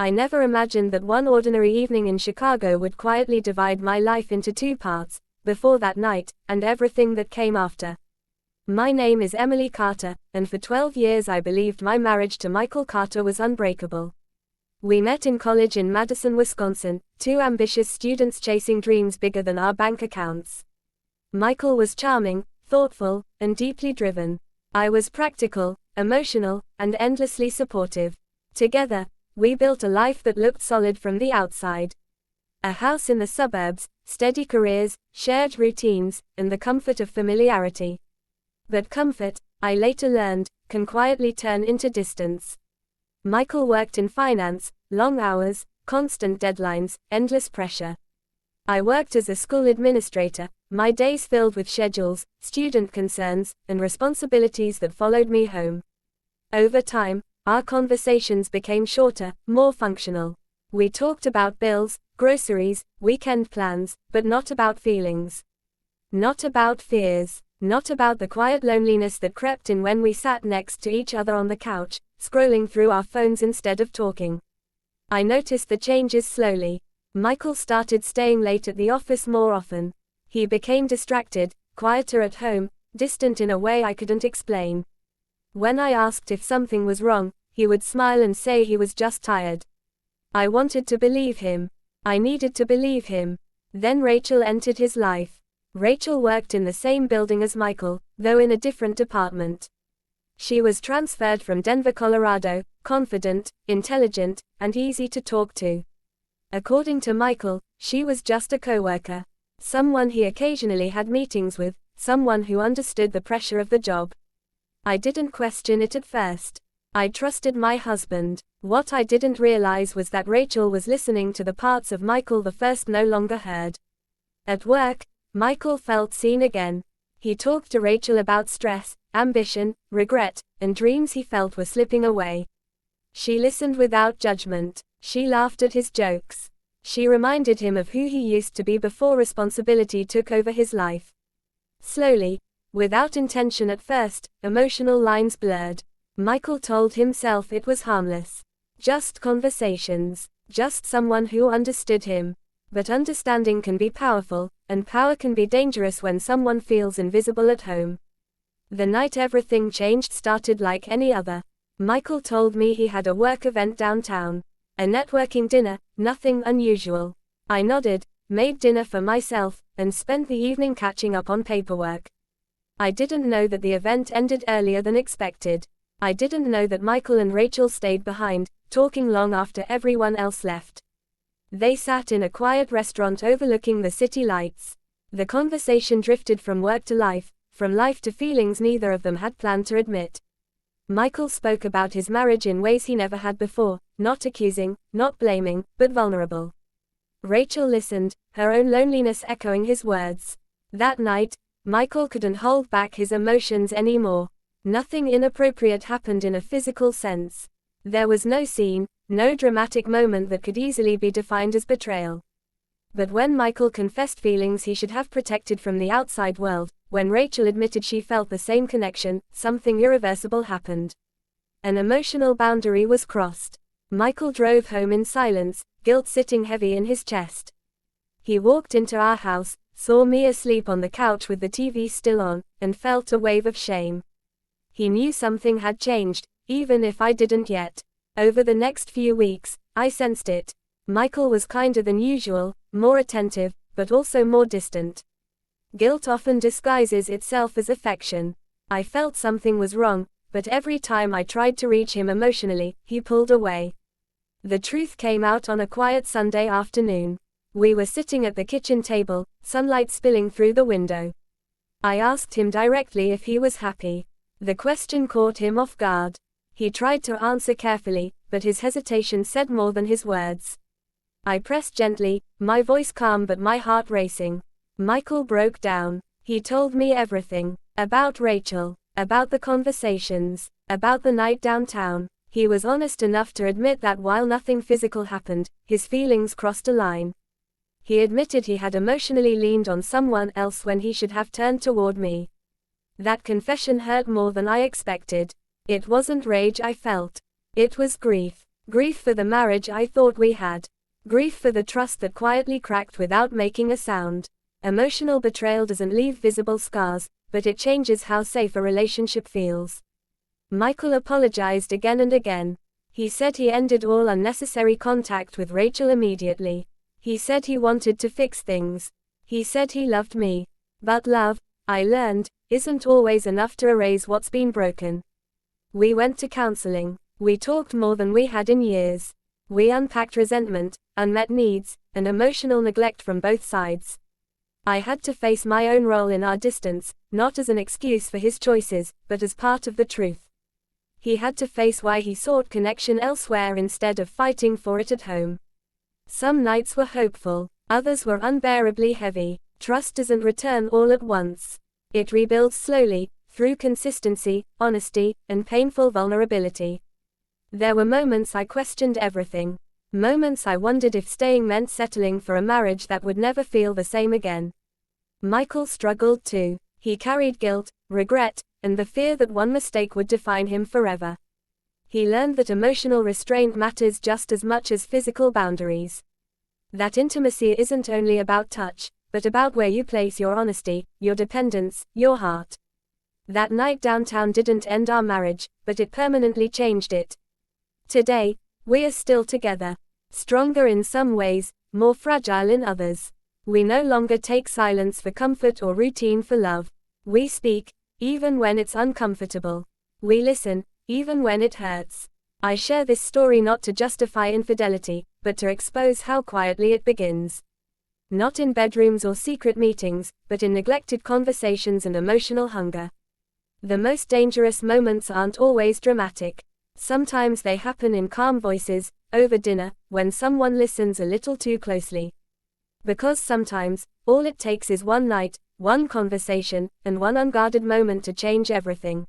I never imagined that one ordinary evening in Chicago would quietly divide my life into two parts, before that night, and everything that came after. My name is Emily Carter, and for 12 years I believed my marriage to Michael Carter was unbreakable. We met in college in Madison, Wisconsin, two ambitious students chasing dreams bigger than our bank accounts. Michael was charming, thoughtful, and deeply driven. I was practical, emotional, and endlessly supportive. Together, we built a life that looked solid from the outside. A house in the suburbs, steady careers, shared routines, and the comfort of familiarity. But comfort, I later learned, can quietly turn into distance. Michael worked in finance, long hours, constant deadlines, endless pressure. I worked as a school administrator, my days filled with schedules, student concerns, and responsibilities that followed me home. Over time, our conversations became shorter, more functional. We talked about bills, groceries, weekend plans, but not about feelings. Not about fears. Not about the quiet loneliness that crept in when we sat next to each other on the couch, scrolling through our phones instead of talking. I noticed the changes slowly. Michael started staying late at the office more often. He became distracted, quieter at home, distant in a way I couldn't explain. When I asked if something was wrong, he would smile and say he was just tired. I wanted to believe him. I needed to believe him. Then Rachel entered his life. Rachel worked in the same building as Michael, though in a different department. She was transferred from Denver, Colorado, confident, intelligent, and easy to talk to. According to Michael, she was just a coworker. Someone he occasionally had meetings with, someone who understood the pressure of the job. I didn't question it at first. I trusted my husband. What I didn't realize was that Rachel was listening to the parts of Michael the first no longer heard. At work, Michael felt seen again. He talked to Rachel about stress, ambition, regret, and dreams he felt were slipping away. She listened without judgment. She laughed at his jokes. She reminded him of who he used to be before responsibility took over his life. Slowly, without intention at first, emotional lines blurred. Michael told himself it was harmless. Just conversations. Just someone who understood him. But understanding can be powerful, and power can be dangerous when someone feels invisible at home. The night everything changed started like any other. Michael told me he had a work event downtown. A networking dinner, nothing unusual. I nodded, made dinner for myself, and spent the evening catching up on paperwork. I didn't know that the event ended earlier than expected. I didn't know that Michael and Rachel stayed behind, talking long after everyone else left. They sat in a quiet restaurant overlooking the city lights. The conversation drifted from work to life, from life to feelings neither of them had planned to admit. Michael spoke about his marriage in ways he never had before, not accusing, not blaming, but vulnerable. Rachel listened, her own loneliness echoing his words. That night, Michael couldn't hold back his emotions anymore. Nothing inappropriate happened in a physical sense. There was no scene, no dramatic moment that could easily be defined as betrayal. But when Michael confessed feelings he should have protected from the outside world, when Rachel admitted she felt the same connection, something irreversible happened. An emotional boundary was crossed. Michael drove home in silence, guilt sitting heavy in his chest. He walked into our house, saw me asleep on the couch with the TV still on, and felt a wave of shame. He knew something had changed, even if I didn't yet. Over the next few weeks, I sensed it. Michael was kinder than usual, more attentive, but also more distant. Guilt often disguises itself as affection. I felt something was wrong, but every time I tried to reach him emotionally, he pulled away. The truth came out on a quiet Sunday afternoon. We were sitting at the kitchen table, sunlight spilling through the window. I asked him directly if he was happy. The question caught him off guard. He tried to answer carefully, but his hesitation said more than his words. I pressed gently, my voice calm but my heart racing. Michael broke down. He told me everything. About Rachel. About the conversations. About the night downtown. He was honest enough to admit that while nothing physical happened, his feelings crossed a line. He admitted he had emotionally leaned on someone else when he should have turned toward me. That confession hurt more than I expected. It wasn't rage I felt. It was grief. Grief for the marriage I thought we had. Grief for the trust that quietly cracked without making a sound. Emotional betrayal doesn't leave visible scars, but it changes how safe a relationship feels. Michael apologized again and again. He said he ended all unnecessary contact with Rachel immediately. He said he wanted to fix things. He said he loved me. But love, I learned, isn't always enough to erase what's been broken. We went to counseling. We talked more than we had in years. We unpacked resentment, unmet needs, and emotional neglect from both sides. I had to face my own role in our distance, not as an excuse for his choices, but as part of the truth. He had to face why he sought connection elsewhere instead of fighting for it at home. Some nights were hopeful, others were unbearably heavy. Trust doesn't return all at once. It rebuilds slowly, through consistency, honesty, and painful vulnerability. There were moments I questioned everything. Moments I wondered if staying meant settling for a marriage that would never feel the same again. Michael struggled too. He carried guilt, regret, and the fear that one mistake would define him forever. He learned that emotional restraint matters just as much as physical boundaries. That intimacy isn't only about touch, but about where you place your honesty, your dependence, your heart. That night downtown didn't end our marriage, but it permanently changed it. Today, we are still together. Stronger in some ways, more fragile in others. We no longer take silence for comfort or routine for love. We speak, even when it's uncomfortable. We listen, even when it hurts. I share this story not to justify infidelity, but to expose how quietly it begins. Not in bedrooms or secret meetings, but in neglected conversations and emotional hunger. The most dangerous moments aren't always dramatic. Sometimes they happen in calm voices, over dinner, when someone listens a little too closely. Because sometimes, all it takes is one night, one conversation, and one unguarded moment to change everything.